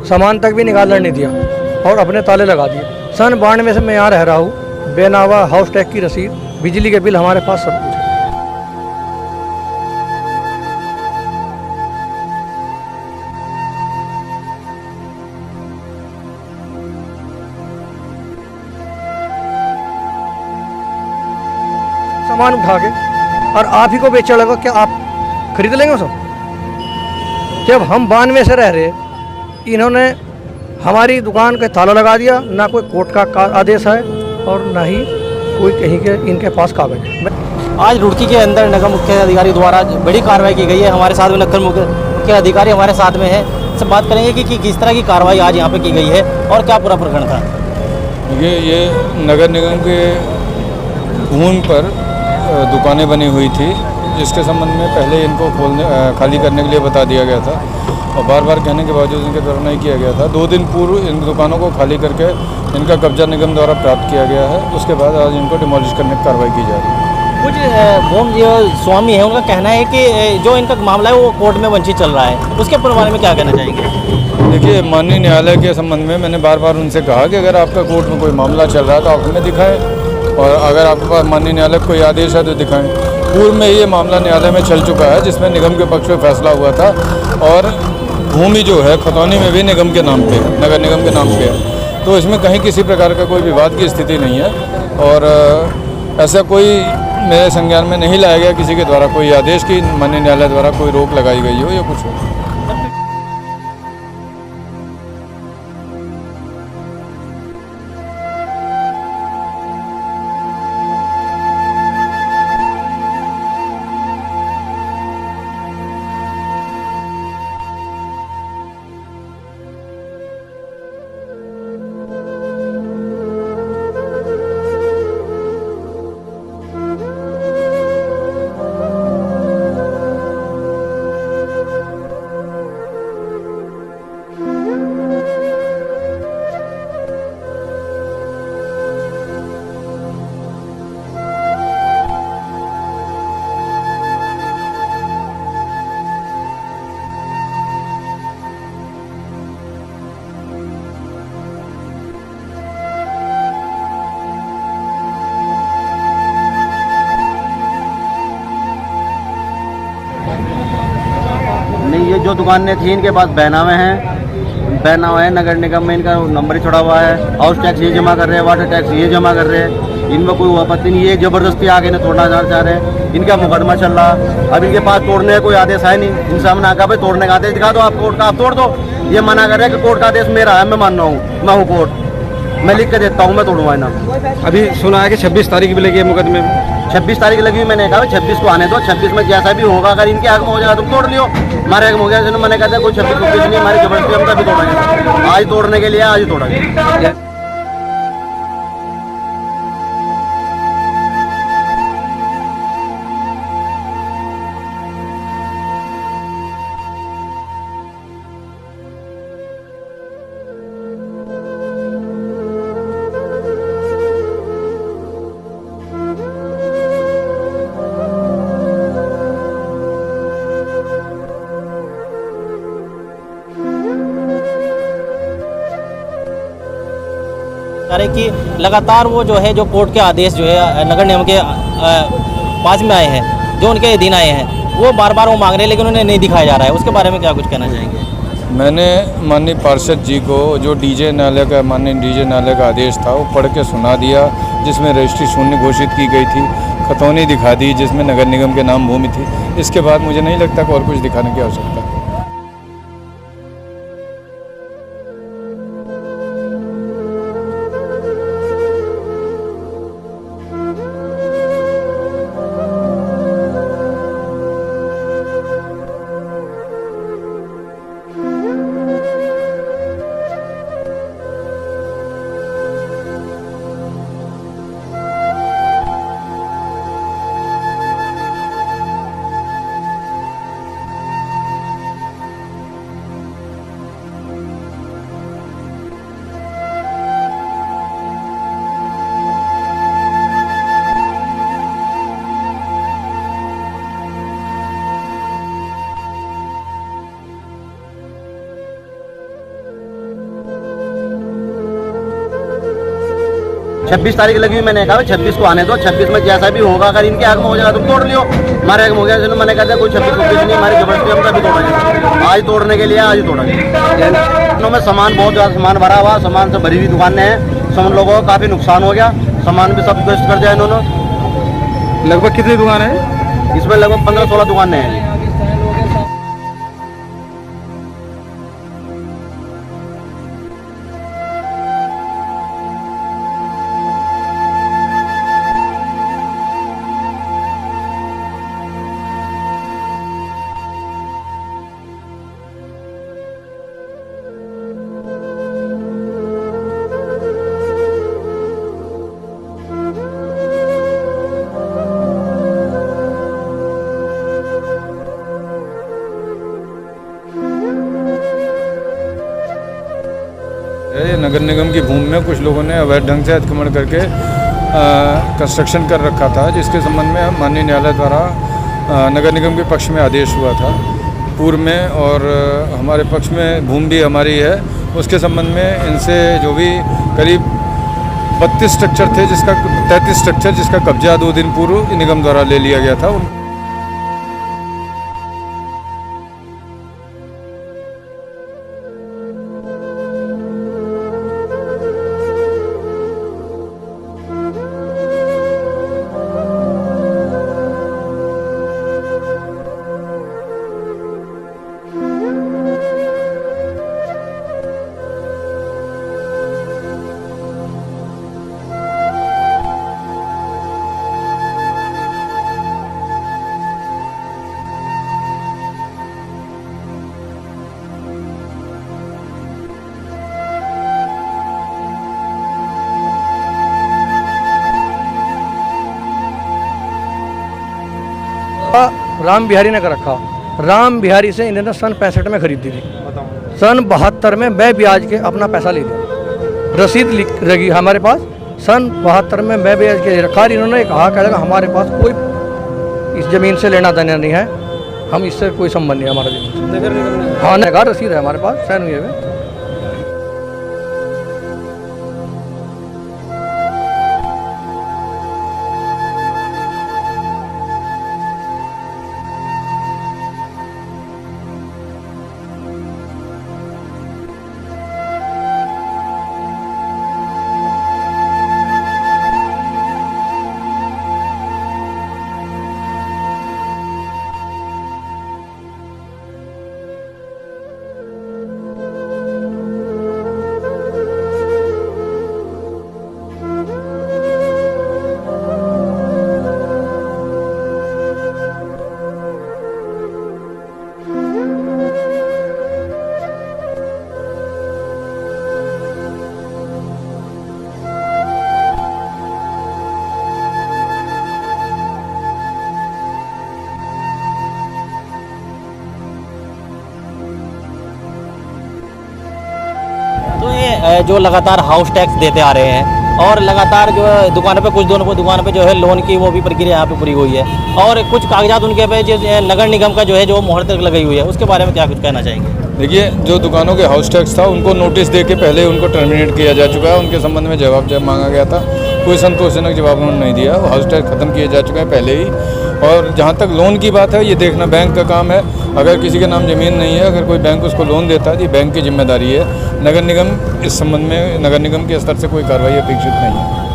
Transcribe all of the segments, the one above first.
सामान तक भी निकालने नहीं दिया और अपने ताले लगा दिए। सन 92 से मैं यहाँ रह रहा हूँ। बेनावा हाउस टैक्स की रसीद, बिजली के बिल हमारे पास सब कुछ है। सामान उठा के और आप ही को बेचा लगा, क्या आप खरीद लेंगे उसे? जब हम 92 से रह रहे, इन्होंने हमारी दुकान का ताला लगा दिया। ना कोई कोर्ट का आदेश है और ना ही कोई कहीं के इनके पास कागज है। आज रुड़की के अंदर नगर मुख्य अधिकारी द्वारा बड़ी कार्रवाई की गई है। हमारे साथ में नगर मुख्य अधिकारी हमारे साथ में है, से बात करेंगे कि किस तरह की कार्रवाई आज यहाँ पे की गई है और क्या पूरा प्रकरण था। ये नगर निगम के भूमि पर दुकानें बनी हुई थी, जिसके संबंध में पहले इनको खाली करने के लिए बता दिया गया था और बार बार कहने के बावजूद इनके द्वारा नहीं किया गया था। 2 दिन पूर्व इन दुकानों को खाली करके इनका कब्जा निगम द्वारा प्राप्त किया गया है। उसके बाद आज इनको डिमोलिश करने की कार्रवाई की जा रही है। कुछ भूमि जो स्वामी है उनका कहना है कि जो इनका मामला है वो कोर्ट में वंचित चल रहा है, उसके बारे में क्या कहना चाहेंगे? देखिए, माननीय न्यायालय के संबंध में मैंने बार बार उनसे कहा कि अगर आपका कोर्ट में कोई मामला चल रहा है तो आप हमें दिखाएं, और अगर आपके पास माननीय न्यायालय कोई आदेश है तो दिखाएं। पूर्व में ये मामला न्यायालय में चल चुका है, जिसमें निगम के पक्ष में फैसला हुआ था और भूमि जो है खतौनी में भी निगम के नाम पे, नगर निगम के नाम पे है। तो इसमें कहीं किसी प्रकार का कोई विवाद की स्थिति नहीं है और ऐसा कोई मेरे संज्ञान में नहीं लाया गया किसी के द्वारा कोई आदेश की माननीय न्यायालय द्वारा कोई रोक लगाई गई हो या कुछ हो। नहीं, ये जो दुकानें थी इनके पास बैनामे हैं, बैनामा है नगर निगम में, इनका नंबर ही छोड़ा हुआ है। हाउस टैक्स ये जमा कर रहे हैं, वाटर टैक्स ये जमा कर रहे हैं, इनमें कोई आपत्ति नहीं है। जबरदस्ती आगे इन्हें तोड़ना चाह रहे हैं, इनका मुकदमा चल रहा। अब इनके पास तोड़ने का कोई आदेश है नहीं। इनसे हमने कहा भाई तोड़ने का आदेश दिखा दो, आप कोर्ट का आप तोड़ दो। ये मना कर रहे हैं कि कोर्ट का आदेश मेरा है, मैं मान रहा हूँ, मैं हूँ कोर्ट, मैं लिख के देता हूँ, मैं तोड़ूंगा ना। अभी सुना है कि 26 तारीख भी लगी है मुकदमे में। 26 तारीख लगी हुई, मैंने कहा 26 को आने दो। 26 में जैसा भी होगा, अगर इनके आग में हो जाएगा तुम तोड़ लियो, हमारे आग में हो गया। मैंने कहा कोई 26 नहीं, हमारी जबरदस्ती हम तभी तोड़ेंगे। आज तोड़ने के लिए आज ही तोड़ेंगे। कि लगातार वो जो है, जो कोर्ट के आदेश जो है नगर निगम के पास में आए हैं, जो उनके अधीन आए हैं, वो बार बार वो मांग रहे हैं लेकिन उन्हें नहीं दिखाया जा रहा है। उसके बारे में क्या कुछ कहना चाहेंगे? मैंने माननीय पार्षद जी को जो माननीय डीजे न्यायालय का आदेश था वो पढ़ के सुना दिया, जिसमें रजिस्ट्री शून्य घोषित की गई थी, खतौनी दिखा दी जिसमें नगर निगम के नाम भूमि थी। इसके बाद मुझे नहीं लगता कि और कुछ दिखाने की आवश्यकता है। 26 तारीख लगी हुई, मैंने कहा 26 को आने दो, 26 में जैसा भी होगा, अगर इनके हक में हो जाएगा तुम तोड़ लियो, हमारे हक में हो गया इसलिए मैंने कहा कोई 26 नहीं, हमारी जबरदस्ती हम तभी तोड़ेंगे, आज तोड़ने के लिए आज ही तोड़ेंगे। दुकानों में सामान बहुत ज़्यादा सामान भरा हुआ, सामान से भरी हुई दुकानें हैं, सब लोगों को काफ़ी नुकसान हो गया, सामान भी सब वेस्ट कर दिया इन्होंने। लगभग कितनी दुकानें हैं? इसमें लगभग 15-16 दुकानें हैं। ये नगर निगम की भूमि में कुछ लोगों ने अवैध ढंग से अतिक्रमण करके कंस्ट्रक्शन कर रखा था, जिसके संबंध में माननीय न्यायालय द्वारा नगर निगम के पक्ष में आदेश हुआ था पूर्व में, और हमारे पक्ष में भूमि भी हमारी है। उसके संबंध में इनसे जो भी करीब 32 स्ट्रक्चर थे, जिसका 33 स्ट्रक्चर जिसका कब्जा 2 दिन पूर्व निगम द्वारा ले लिया गया था। राम बिहारी ने कर रखा। राम बिहारी से इन्होंने सन 65 में खरीदी थी, सन 72 में मैं ब्याज के अपना पैसा ले लिया, रसीद लिख रही हमारे पास, सन 72 में मैं ब्याज के रखा। इन्होंने कहा कह लगा हमारे पास कोई इस ज़मीन से लेना देना नहीं है, हम इससे कोई संबंध नहीं है हमारा ज़मीन। हाँ नगर रसीद है हमारे पास, साइन हुए हुए। तो ये जो लगातार हाउस टैक्स देते आ रहे हैं और लगातार जो है दुकानों पे, कुछ दोनों को दुकानों पे जो है लोन की वो भी प्रक्रिया यहाँ पे पूरी हुई है, और कुछ कागजात उनके पे जो नगर निगम का जो है जो मोहर तक लगाई हुई है, उसके बारे में क्या कुछ कहना चाहेंगे? देखिए, जो दुकानों के हाउस टैक्स था उनको नोटिस दे के पहले उनको टर्मिनेट किया जा चुका है। उनके संबंध में जवाब मांगा गया था, कोई संतोषजनक जवाब उन्होंने नहीं दिया। हाउस टैक्स खत्म किए जा चुके हैं पहले ही। और जहाँ तक लोन की बात है, ये देखना बैंक का काम है। अगर किसी के नाम ज़मीन नहीं है, अगर कोई बैंक उसको लोन देता है, ये बैंक की जिम्मेदारी है। नगर निगम इस संबंध में नगर निगम के स्तर से कोई कार्रवाई अपेक्षित नहीं है।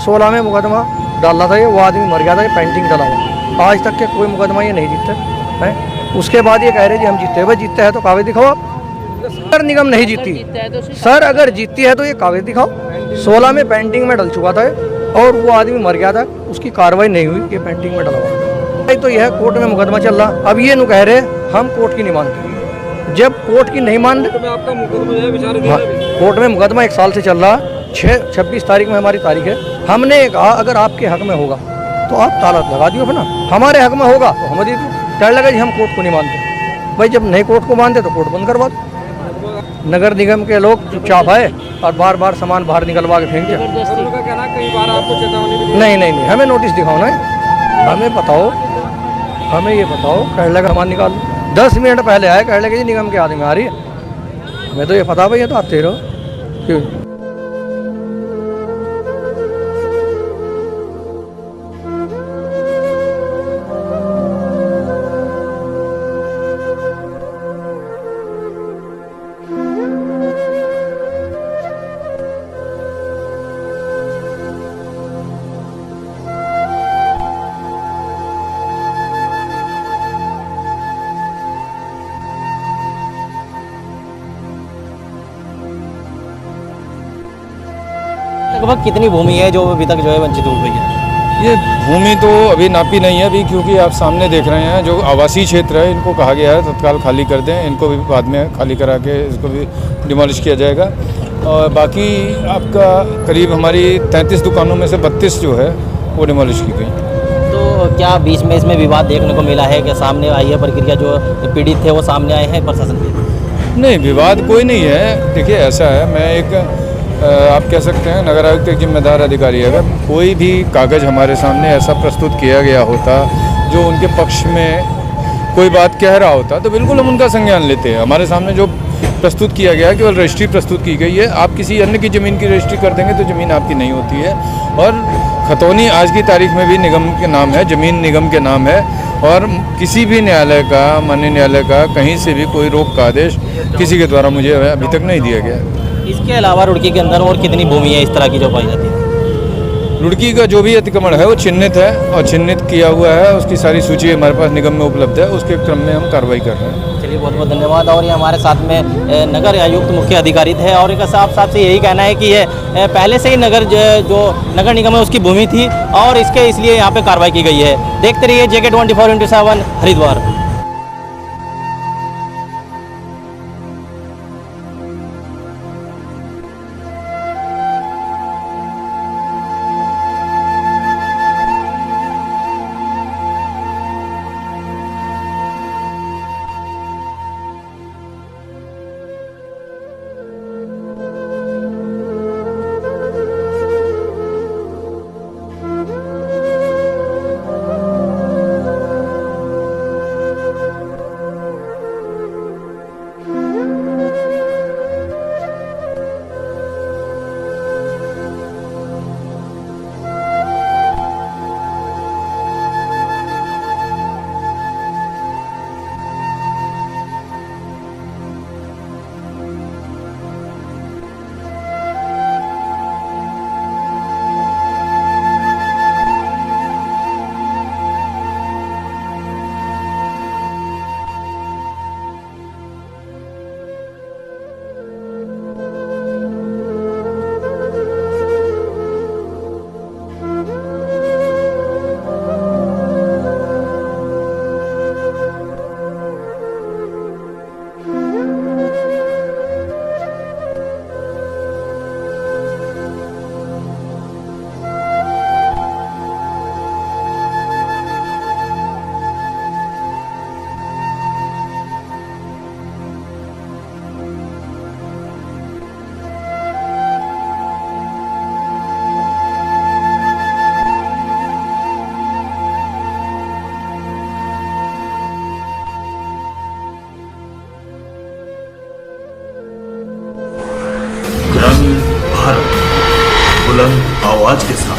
2016 में मुकदमा डाला था, ये वो आदमी मर गया था, ये पेंटिंग डला हुआ। आज तक के कोई मुकदमा ये नहीं जीतते हैं। उसके बाद ये कह रहे जी हम जीते, भाई जीतते हैं तो कागज दिखाओ आप। नगर निगम नहीं जीती सर, अगर जीतती है तो ये कागज दिखाओ। 16 में पेंटिंग में डल चुका था और वो आदमी मर गया था, उसकी कार्रवाई नहीं हुई, ये पेंटिंग में डला हुआ। तो यह कोर्ट में मुकदमा चल रहा। अब ये नु कह रहे हम कोर्ट की नहीं मानते। जब कोर्ट की नहीं मान रहे, कोर्ट में मुकदमा 1 साल से चल रहा। 26 तारीख में हमारी तारीख है। हमने कहा अगर आपके हक में होगा तो आप ताला लगा दियो अपना, हमारे हक में होगा तो हम दे दो। डर लगा जी हम कोर्ट को नहीं मानते। भाई जब नहीं कोर्ट को मानते तो कोर्ट बंद करवा दो। नगर निगम के लोग चुपचाप आए और बार बार सामान बाहर निकलवा के फेंक दिया। नहीं, हमें नोटिस दिखाओ ना, हमें बताओ, हमें ये बताओ। कह लगा सामान निकाल लो। 10 मिनट पहले आए, कह लगे जी निगम के आदमी आ रही है। हमें तो ये पता भाई, ये तो आते रहो क्यों। लगभग कितनी भूमि है जो अभी तक जो है वंचित हो गई है? ये भूमि तो अभी नापी नहीं है अभी, क्योंकि आप सामने देख रहे हैं जो आवासीय क्षेत्र है इनको कहा गया है तत्काल खाली कर दें। इनको भी बाद में खाली करा के इसको भी डिमोलिश किया जाएगा। और बाकी आपका करीब हमारी 33 दुकानों में से 32 जो है वो डिमोलिश की गई। तो क्या बीच में इसमें विवाद देखने को मिला है कि सामने आई है प्रक्रिया, जो पीड़ित थे वो सामने आए हैं प्रशासन के? नहीं, विवाद कोई नहीं है। देखिए ऐसा है, मैं एक आप कह सकते हैं नगर आयुक्त एक जिम्मेदार अधिकारी है। अगर कोई भी कागज़ हमारे सामने ऐसा प्रस्तुत किया गया होता जो उनके पक्ष में कोई बात कह रहा होता तो बिल्कुल हम उनका संज्ञान लेते हैं। हमारे सामने जो प्रस्तुत किया गया है केवल रजिस्ट्री प्रस्तुत की गई है। आप किसी अन्य की ज़मीन की रजिस्ट्री कर देंगे तो ज़मीन आपकी नहीं होती है। और खतौनी आज की तारीख में भी निगम के नाम है, ज़मीन निगम के नाम है। और किसी भी न्यायालय का, माननीय न्यायालय का कहीं से भी कोई रोक का आदेश किसी के द्वारा मुझे अभी तक नहीं दिया गया। इसके अलावा रुड़की के अंदर और कितनी भूमि है इस तरह की जो पाई जाती है? रुड़की का जो भी अतिक्रमण है वो चिन्हित है और चिन्हित किया हुआ है। उसकी सारी सूची हमारे पास निगम में उपलब्ध है। उसके क्रम में हम कार्रवाई कर रहे हैं। चलिए बहुत बहुत धन्यवाद। और ये हमारे साथ में नगर आयुक्त मुख्य अधिकारी थे और इनका साफ से यही कहना है कि ये पहले से ही जो नगर निगम है उसकी भूमि थी और इसके इसलिए यहाँ पे कार्रवाई की गई है। देखते रहिए JK 24/7 हरिद्वार। ग्रामीण भारत बुलंद आवाज के साथ।